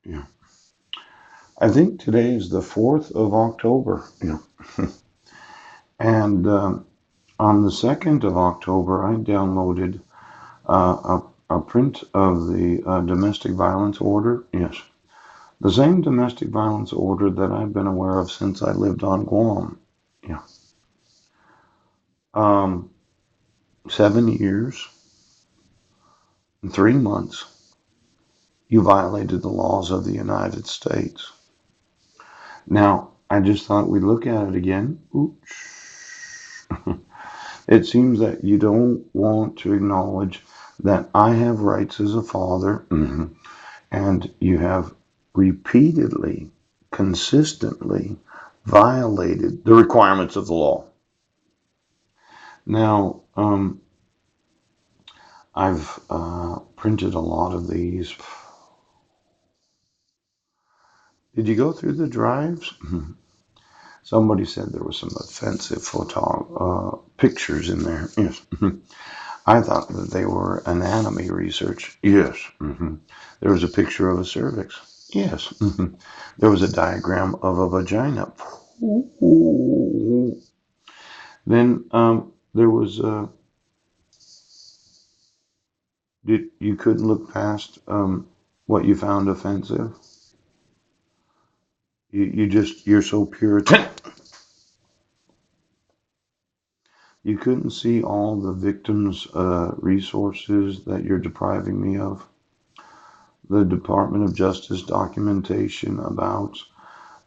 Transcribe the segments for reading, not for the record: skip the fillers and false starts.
Yeah. I think today is the 4th of October. Yeah. And on the 2nd of October, I downloaded a print of the domestic violence order. Yes. The same domestic violence order that I've been aware of since I lived on Guam. Yeah. Um, 7 years and 3 months, you violated the laws of the United States. Now, I just thought we'd look at it again. Oops. It seems that you don't want to acknowledge that I have rights as a father, and you have repeatedly, consistently violated the requirements of the law. Now, I've printed a lot of these. Did you go through the drives? Somebody said there was some offensive pictures in there. Yes. I thought that they were anatomy research. Yes. There was a picture of a cervix. Yes. There was a diagram of a vagina. Then there was you couldn't look past what you found offensive. You're so Puritan. You couldn't see all the victims' resources that you're depriving me of. The Department of Justice documentation about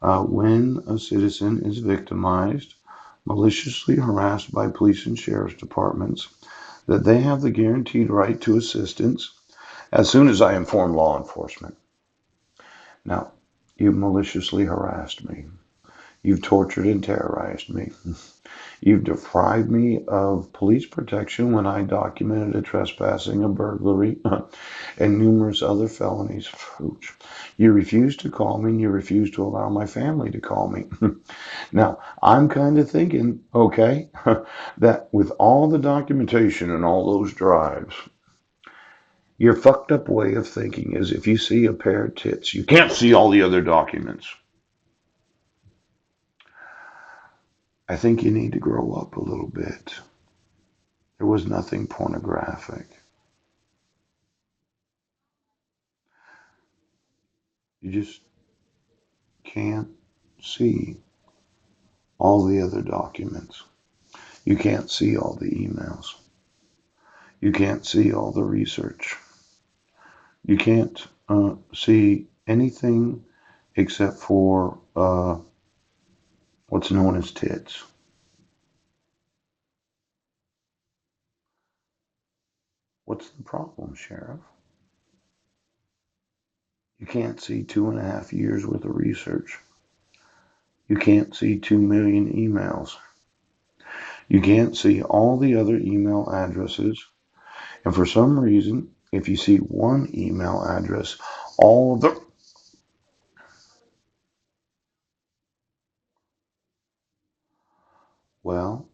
when a citizen is victimized, maliciously harassed by police and sheriff's departments, that they have the guaranteed right to assistance as soon as I inform law enforcement. Now, you've maliciously harassed me. You've tortured and terrorized me. You've deprived me of police protection when I documented a trespassing, a burglary, and numerous other felonies. You refuse to call me, and you refuse to allow my family to call me. Now, I'm kind of thinking, okay, that with all the documentation and all those drives, your fucked up way of thinking is if you see a pair of tits, you can't see all the other documents. I think you need to grow up a little bit. There was nothing pornographic. You just can't see all the other documents. You can't see all the emails. You can't see all the research. You can't see anything except for what's known as tits. What's the problem, Sheriff? You can't see 2.5 years worth of research. You can't see 2 million emails. You can't see all the other email addresses. And for some reason, if you see one email address, all of the well,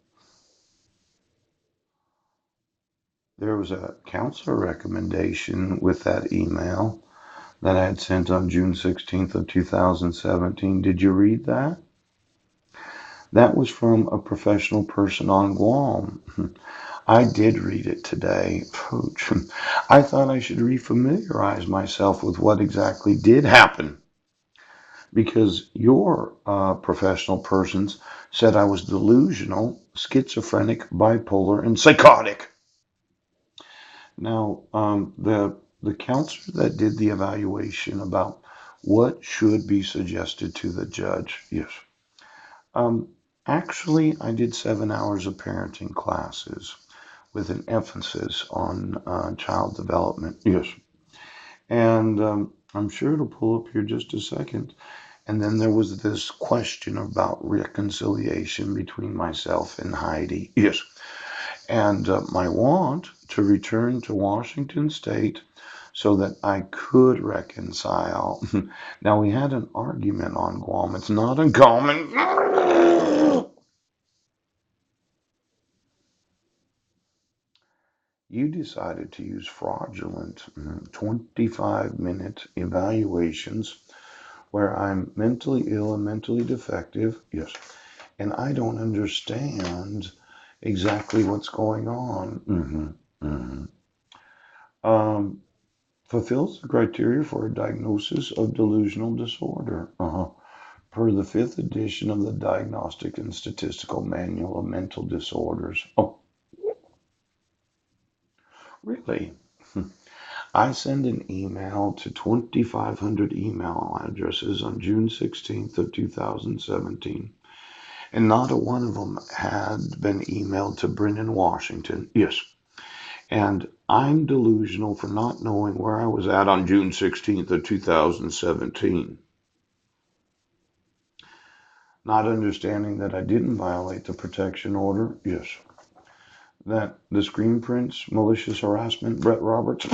there was a counselor recommendation with that email that I had sent on June 16th of 2017. Did you read that? That was from a professional person on Guam. I did read it today. I thought I should refamiliarize myself with what exactly did happen because your professional persons said I was delusional, schizophrenic, bipolar, and psychotic. Now, the counselor that did the evaluation about what should be suggested to the judge, yes. Um, Actually, I did 7 hours of parenting classes with an emphasis on child development, yes. And I'm sure it'll pull up here just a second. And then there was this question about reconciliation between myself and Heidi, yes. And my want to return to Washington State so that I could reconcile. Now, we had an argument on Guam. It's not uncommon. you decided to use fraudulent 25-minute evaluations where I'm mentally ill and mentally defective. Yes. And I don't understand exactly what's going on. Fulfills the criteria for a diagnosis of delusional disorder. Per the 5th edition of the Diagnostic and Statistical Manual of Mental Disorders. Oh, really? I send an email to 2,500 email addresses on June 16th of 2017, and not a one of them had been emailed to Brennan, Washington. Yes. And I'm delusional for not knowing where I was at on June 16th of 2017. Not understanding that I didn't violate the protection order. Yes. That the screen prints, malicious harassment, Brett Roberts.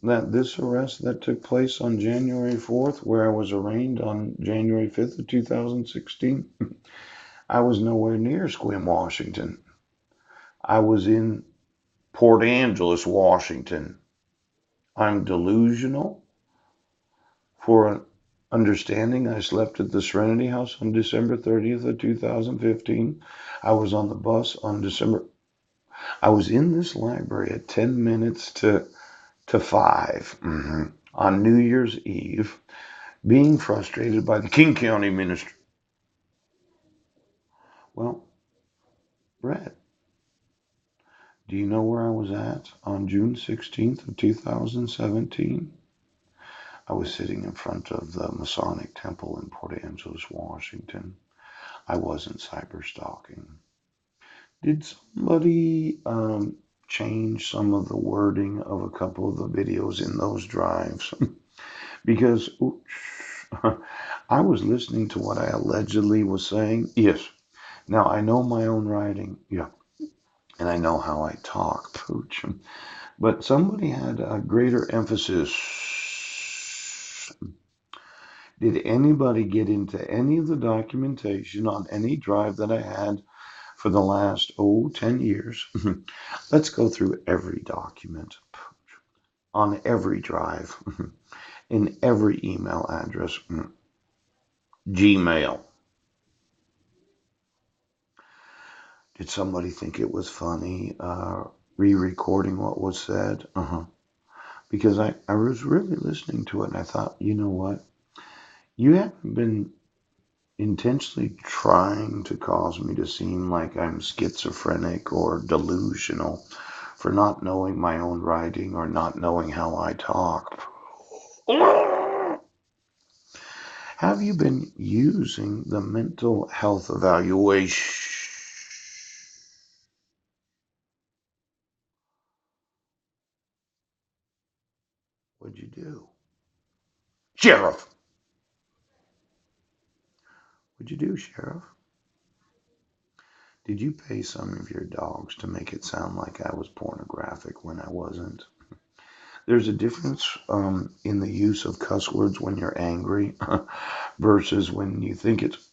That this arrest that took place on January 4th, where I was arraigned on January 5th of 2016, I was nowhere near Sequim, Washington. I was in Port Angeles, Washington. I'm delusional for understanding I slept at the Serenity House on December 30th of 2015. I was on the bus on December. I was in this library at 10 minutes to 5 on New Year's Eve, being frustrated by the King County Ministry. Well, Brett, do you know where I was at on June 16th of 2017? I was sitting in front of the Masonic Temple in Port Angeles, Washington. I wasn't cyber stalking. Did somebody change some of the wording of a couple of the videos in those drives? Because I was listening to what I allegedly was saying. Yes. Now I know my own writing. Yeah. And I know how I talk, Pooch. But somebody had a greater emphasis. Did anybody get into any of the documentation on any drive that I had for the last, 10 years? Let's go through every document on every drive, in every email address, Gmail. Did somebody think it was funny re-recording what was said? Because I was really listening to it and I thought, you know what? You haven't been intentionally trying to cause me to seem like I'm schizophrenic or delusional for not knowing my own writing or not knowing how I talk. Have you been using the mental health evaluation? What'd you do? Sheriff! What'd you do, Sheriff? Did you pay some of your dogs to make it sound like I was pornographic when I wasn't? There's a difference in the use of cuss words when you're angry versus when you think it's.